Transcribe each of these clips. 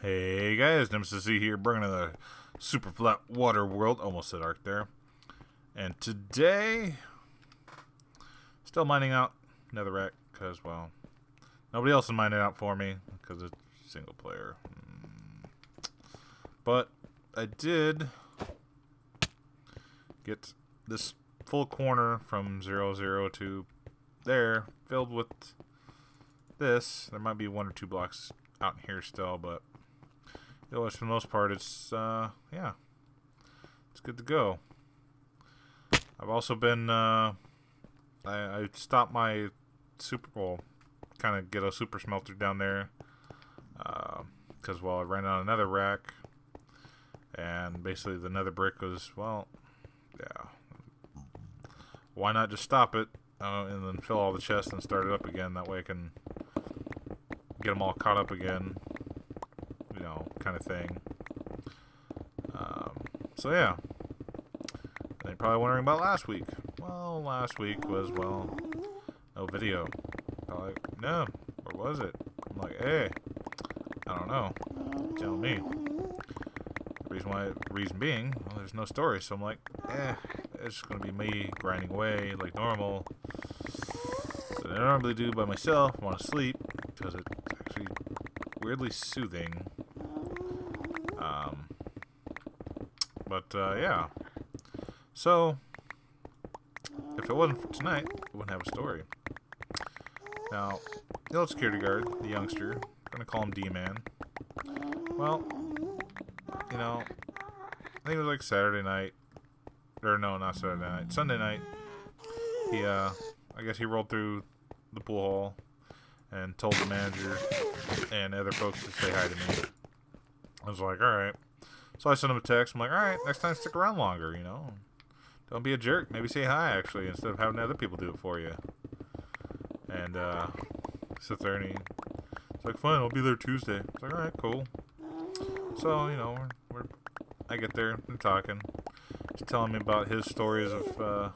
Hey guys, Nemesis Z here, bringing another super flat water world. Almost said Ark there. And today, still mining out Netherrack because, well, nobody else is mining out for me because it's single player. But I did get this full corner from 0, 0 to there filled with this. There might be one or two blocks out here still, but otherwise, for the most part, it's yeah, it's good to go. I've also been I stopped my kind of get a super smelter down there because I ran out of another rack, and basically the nether brick was, well, yeah, why not just stop it and then fill all the chests and start it up again? That way I can get them all caught up again, kind of thing. So yeah, and you're probably wondering about last week. Well, last week was, well, no video. Probably, no, or was it? I'm like, hey, I don't know. Tell me. Reason being, well, there's no story, so I'm like, it's just gonna be me grinding away like normal. That I normally do by myself. I want to sleep because it's actually weirdly soothing. Yeah. So, if it wasn't for tonight, we wouldn't have a story. Now, the old security guard, the youngster, I'm gonna call him D-Man. Well, I think it was like Saturday night. Or no, not Saturday night. Sunday night. He, I guess he rolled through the pool hall and told the manager and other folks to say hi to me. I was like, alright. So I sent him a text. I'm like, alright, next time stick around longer, Don't be a jerk. Maybe say hi, actually, instead of having other people do it for you. And, sit there and he's like, fine, I'll be there Tuesday. It's like, alright, cool. So, I get there and talking. He's telling me about his stories of,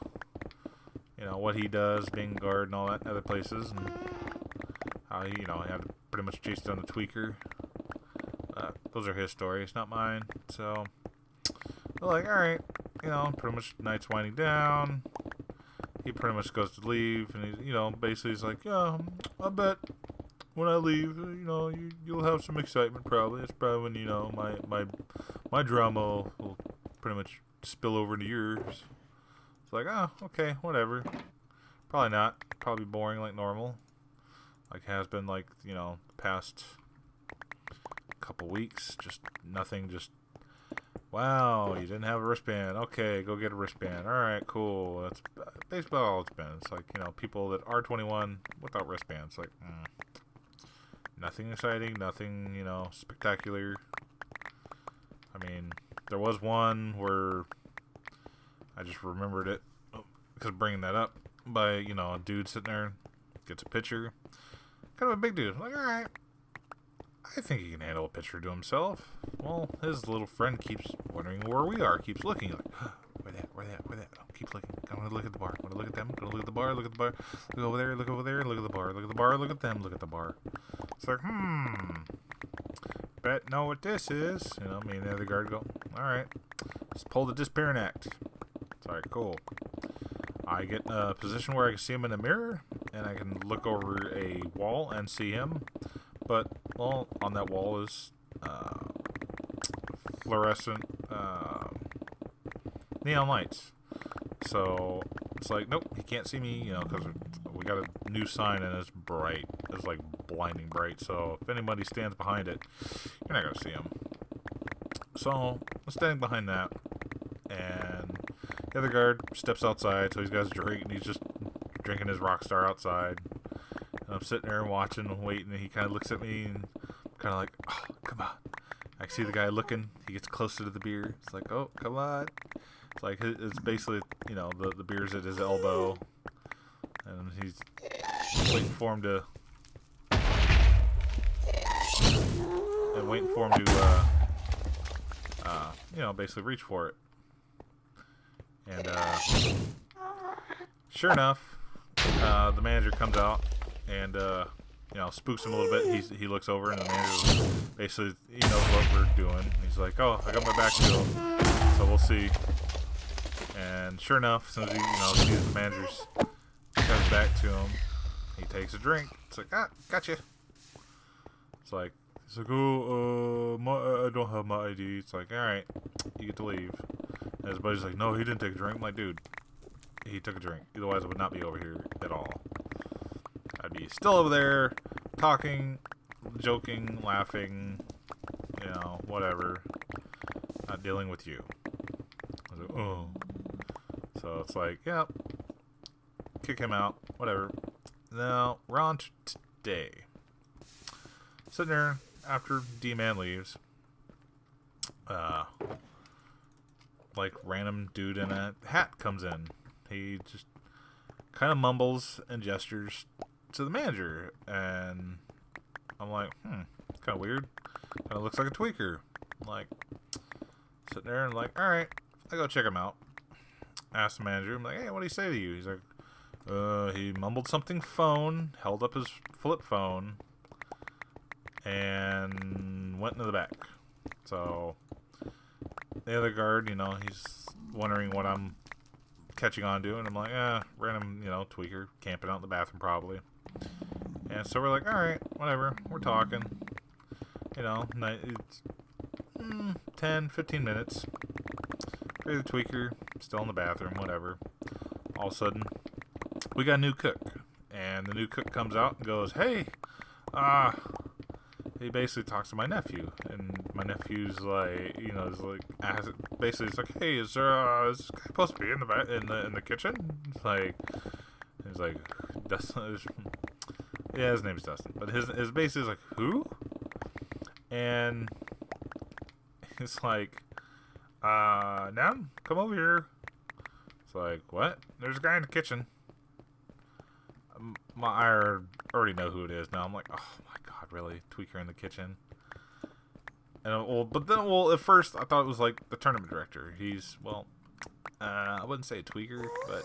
what he does, being a guard and all that in other places, and how he, had to pretty much chase down the tweaker. Those are his stories, not mine. So, they're like, alright, pretty much night's winding down. He pretty much goes to leave, and he, basically he's like, yeah, I bet when I leave, you'll have some excitement probably. It's probably when, my drama will pretty much spill over into yours. It's like, oh, okay, whatever. Probably not. Probably boring like normal. Like has been like, the past couple weeks. Just nothing, just, wow, you didn't have a wristband. Okay, go get a wristband. Alright, cool. That's basically all it's been. It's like, people that are 21 without wristbands. Like, nothing exciting, nothing, spectacular. I mean, there was one where I just remembered it because bringing that up by, a dude sitting there gets a picture. Kind of a big dude. I'm like, alright, I think he can handle a picture to himself. Well, his little friend keeps wondering where we are, keeps looking. Like, where that? Oh, keep looking. I'm going to look at the bar. I'm going to look at them. Going to look at the bar. Look at the bar. Look over there. Look over there. Look at the bar. Look at the bar. Look at them. Look at the bar. It's like, bet know what this is. Me and the other guard go, alright, let's pull the disappearing act. It's alright, cool. I get in a position where I can see him in a mirror, and I can look over a wall and see him. But, well, on that wall is fluorescent neon lights. So, it's like, nope, he can't see me, because we got a new sign and it's bright. It's like blinding bright. So, if anybody stands behind it, you're not going to see him. So, I'm standing behind that, and the other guard steps outside, so he's got his drink, and he's just drinking his Rockstar outside. And I'm sitting there watching and waiting, and he kind of looks at me, and I'm kind of like, oh, come on. I see the guy looking. He gets closer to the beer. It's like, oh, come on. It's like, it's basically, the beer's at his elbow, and he's waiting for him to, basically reach for it. And, sure enough, the manager comes out and, spooks him a little bit. He looks over, and the manager basically he knows what we're doing. He's like, "Oh, I got my back to him, so we'll see." And sure enough, as soon as he sees the manager's comes back to him, he takes a drink. It's like, gotcha. He's like, oh, I don't have my ID. It's like, all right, you get to leave. And his buddy's like, no, he didn't take a drink. I'm like, dude, he took a drink. Otherwise, I would not be over here at all. I'd be still over there, talking, joking, laughing, whatever. Not dealing with you. I was like, oh. So it's like, yeah, kick him out, whatever. Now, we're on to today. Sitting there after D-Man leaves. Random dude in a hat comes in. He just kind of mumbles and gestures to the manager. And I'm like, kind of weird. Kind of looks like a tweaker. I'm like, sitting there and like, alright, I go check him out. Ask the manager, I'm like, hey, what did he say to you? He's like, he mumbled something phone, held up his flip phone, and went into the back. So the other guard, he's wondering what I'm catching on to, and I'm like, random, tweaker camping out in the bathroom probably. And so we're like, alright, whatever, we're talking. It's 10, 15 minutes. The tweaker still in the bathroom, whatever. All of a sudden, we got a new cook, and the new cook comes out and goes, hey, he basically talks to my nephew, and my nephew's like, basically it's like, hey, is this guy supposed to be in the kitchen? It's like, he's like, Dustin, yeah, his name's Dustin, but his basically is like, who? And he's like, now come over here. It's like, what? There's a guy in the kitchen. I already know who it is now. I'm like, oh my god, really? Tweaker in the kitchen? And at first I thought it was like the tournament director. He's, I wouldn't say a tweaker, but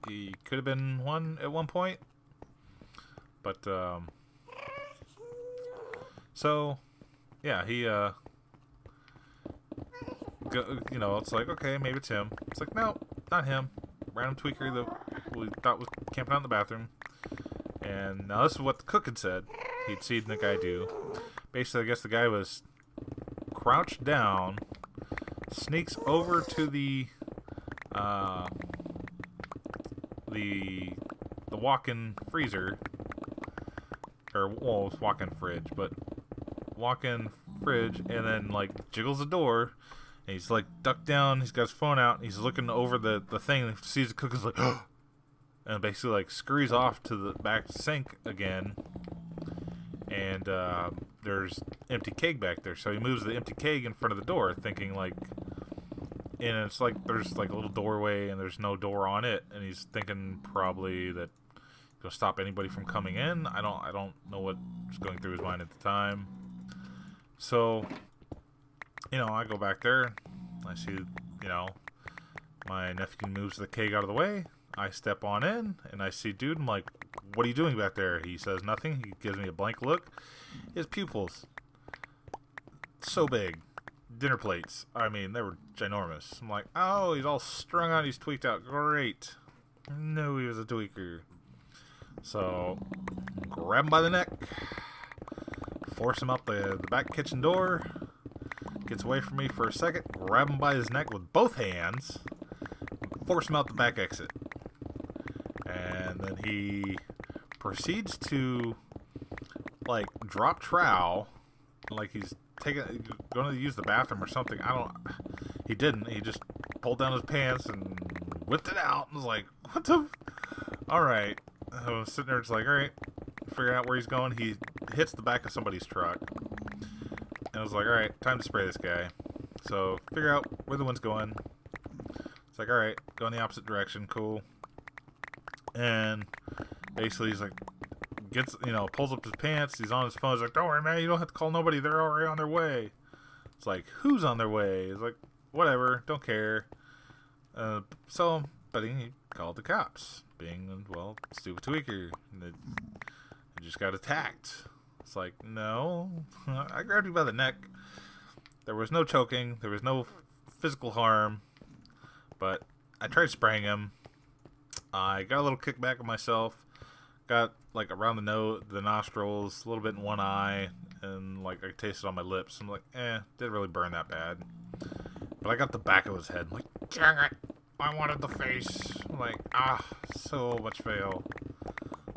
he could have been one at one point. But so yeah, he it's like, okay, maybe it's him. It's like, no, not him. Random tweaker that we thought was camping out in the bathroom. And now this is what the cook had said he'd seen the guy do. Basically, I guess the guy was crouched down, sneaks over to the walk-in freezer, or it's walk-in fridge, but walk-in fridge, and then jiggles the door. And he's ducked down, he's got his phone out, and he's looking over the thing and sees the cook is like, and basically scurries off to the back sink again. And there's empty keg back there. So he moves the empty keg in front of the door, thinking and it's there's a little doorway and there's no door on it. And he's thinking probably that he'll stop anybody from coming in. I don't know what was going through his mind at the time. So I go back there, I see, my nephew moves the keg out of the way, I step on in, and I see dude, I'm like, what are you doing back there? He says nothing, he gives me a blank look. His pupils, so big, dinner plates, I mean, they were ginormous. I'm like, oh, he's all strung out, he's tweaked out, great. No, he was a tweaker. So, grab him by the neck, force him out the back kitchen door, gets away from me for a second, grab him by his neck with both hands, force him out the back exit. And then he proceeds to, drop trowel, he's going to use the bathroom or something. He didn't. He just pulled down his pants and whipped it out and was like, what the? Alright. I was sitting there, just alright, figuring out where he's going. He hits the back of somebody's truck. And I was like, alright, time to spray this guy. So, figure out where the wind's going. It's like, alright, go in the opposite direction, cool. And basically he's like, pulls up his pants, he's on his phone, he's like, don't worry, man, you don't have to call nobody, they're already on their way. It's like, who's on their way? It's like, whatever, don't care. But he called the cops, being, stupid tweaker. just got attacked. It's like, no. I grabbed you by the neck. There was no choking. There was no physical harm. But I tried spraying him. I got a little kickback of myself. Got like around the nostrils, a little bit in one eye, and like I tasted on my lips. I'm like, didn't really burn that bad. But I got the back of his head. I'm like, dang it, I wanted the face. I'm like, so much fail.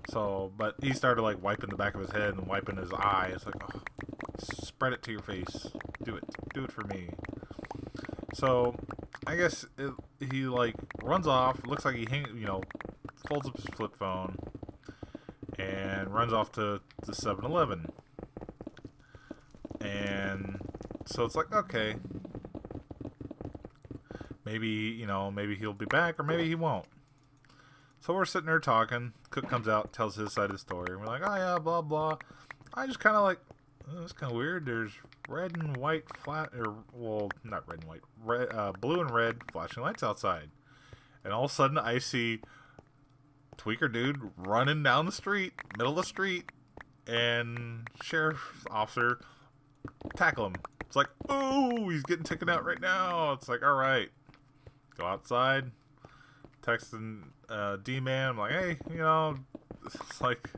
So, but he started like wiping the back of his head and wiping his eye. It's like, oh, spread it to your face. Do it for me. So, I guess he like runs off. Looks like he folds up his flip phone and runs off to the 7-Eleven. And so it's like, okay, maybe he'll be back, or maybe he won't. So we're sitting there talking. Cook comes out, tells his side of the story. And we're like, oh yeah, blah blah. I just kind of like, it's kind of weird. There's red and white not red and white, blue and red flashing lights outside. And all of a sudden I see tweaker dude running down the street, middle of the street, and sheriff's officer tackle him. It's like, oh, he's getting taken out right now. It's like, all right, go outside, texting D-Man. I'm like, hey, it's like,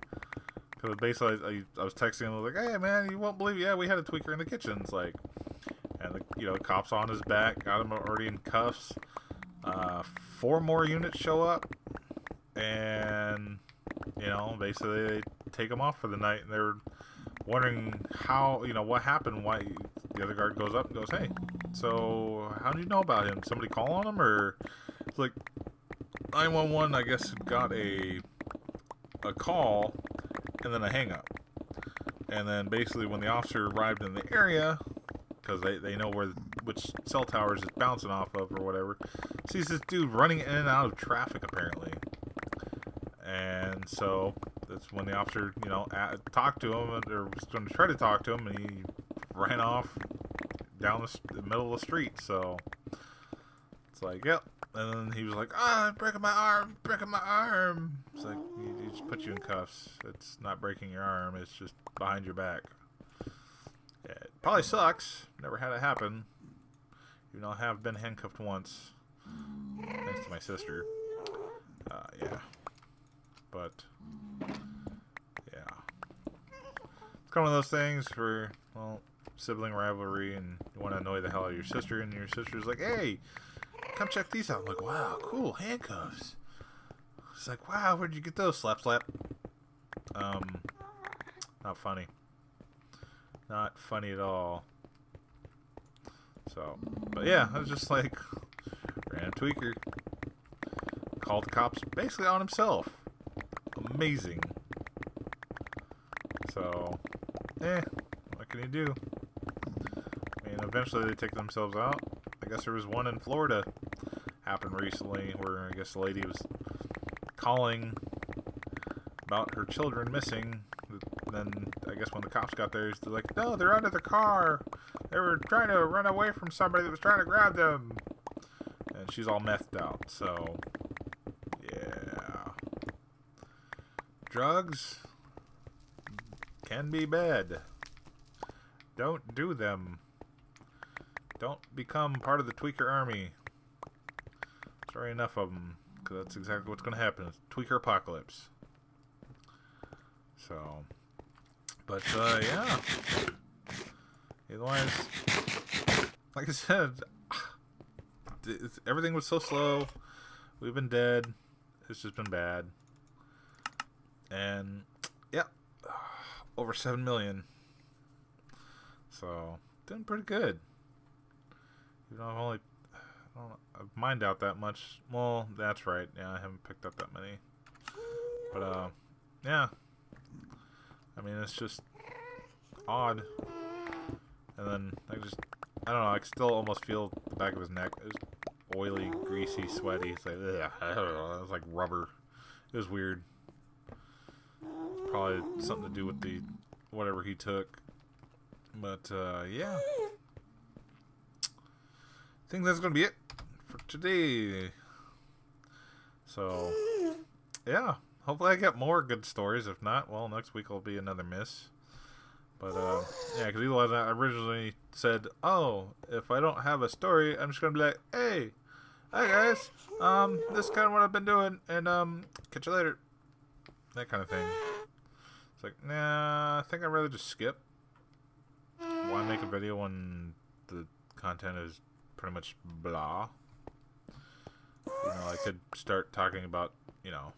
because basically I was texting him. I was like, hey man, you won't believe it. Yeah, we had a tweaker in the kitchen. It's like, and the cops on his back, got him already in cuffs. 4 more units show up, and basically they take him off for the night. And they're wondering how, what happened. Why the other guard goes up and goes, hey, so how did you know about him? Somebody call on him? Or it's like 911, I guess, got a call and then a hang up. And then basically when the officer arrived in the area, because they know which cell towers it's bouncing off of or whatever, sees this dude running in and out of traffic apparently. And so that's when the officer, talked to him, or was going to try to talk to him, and he ran off down the middle of the street. So it's like, yep. And then he was like, breaking my arm. It's like, he just put you in cuffs. It's not breaking your arm, it's just behind your back. Yeah, it probably sucks. Never had it happen. Even though I have been handcuffed once. Thanks to my sister. Yeah. But, yeah. It's kind of one of those things where, well, sibling rivalry, and you want to annoy the hell out of your sister, and your sister's like, hey, come check these out. I'm like, wow, cool, handcuffs. She's like, wow, where'd you get those? Slap, slap. Not funny. Not funny at all. So, but yeah, I was just like, random tweaker. Called the cops basically on himself. Amazing. So, what can you do? I mean, eventually they take themselves out. I guess there was one in Florida happened recently where I guess the lady was calling about her children missing. Then I guess when the cops got there, they're like, no, they're under the car. They were trying to run away from somebody that was trying to grab them. And she's all methed out. So, yeah. Drugs can be bad. Don't do them. Don't become part of the tweaker army. Sorry, enough of them, because that's exactly what's going to happen. It's tweaker apocalypse. So, but yeah. Otherwise, like I said, everything was so slow. We've been dead. It's just been bad. And yeah, over 7 million. So, doing pretty good. You know, I've mined out that much. Well, that's right. Yeah, I haven't picked up that many. But, yeah. I mean, it's just odd. And then, I don't know, I can still almost feel the back of his neck. It was oily, greasy, sweaty. It's like, ugh, I don't know, it was like rubber. It was weird. Probably something to do with the, whatever he took. But, yeah. I think that's going to be it for today. So, yeah. hopefully I get more good stories. If not, well, next week will be another miss. But, yeah, because otherwise I originally said, oh, if I don't have a story, I'm just going to be like, hey, hi guys, this is kind of what I've been doing, and, catch you later. That kind of thing. It's like, nah, I think I'd rather just skip. Why make a video when the content is pretty much blah? You know, I could start talking about, you know,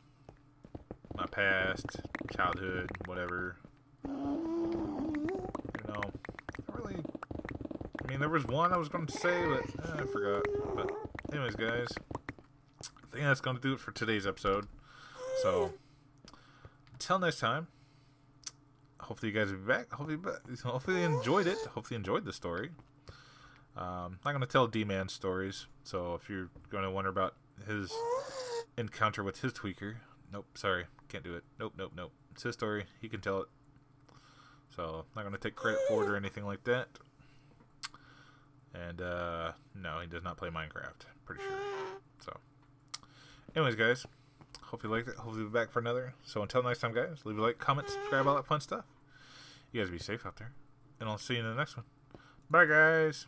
my past, childhood, whatever. You know, I mean, there was one I was going to say, but I forgot. But anyways, guys, I think that's going to do it for today's episode. So, until next time, hopefully you guys will be back. Hopefully you enjoyed it. Hopefully you enjoyed the story. I'm not going to tell D-Man stories, so if you're going to wonder about his encounter with his tweaker, nope, sorry, can't do it. Nope. It's his story. He can tell it. So, I'm not going to take credit for it or anything like that. And, no, he does not play Minecraft, pretty sure. So, anyways, guys, hope you liked it. Hopefully we'll be back for another. So, until next time, guys, leave a like, comment, subscribe, all that fun stuff. You guys be safe out there. And I'll see you in the next one. Bye, guys.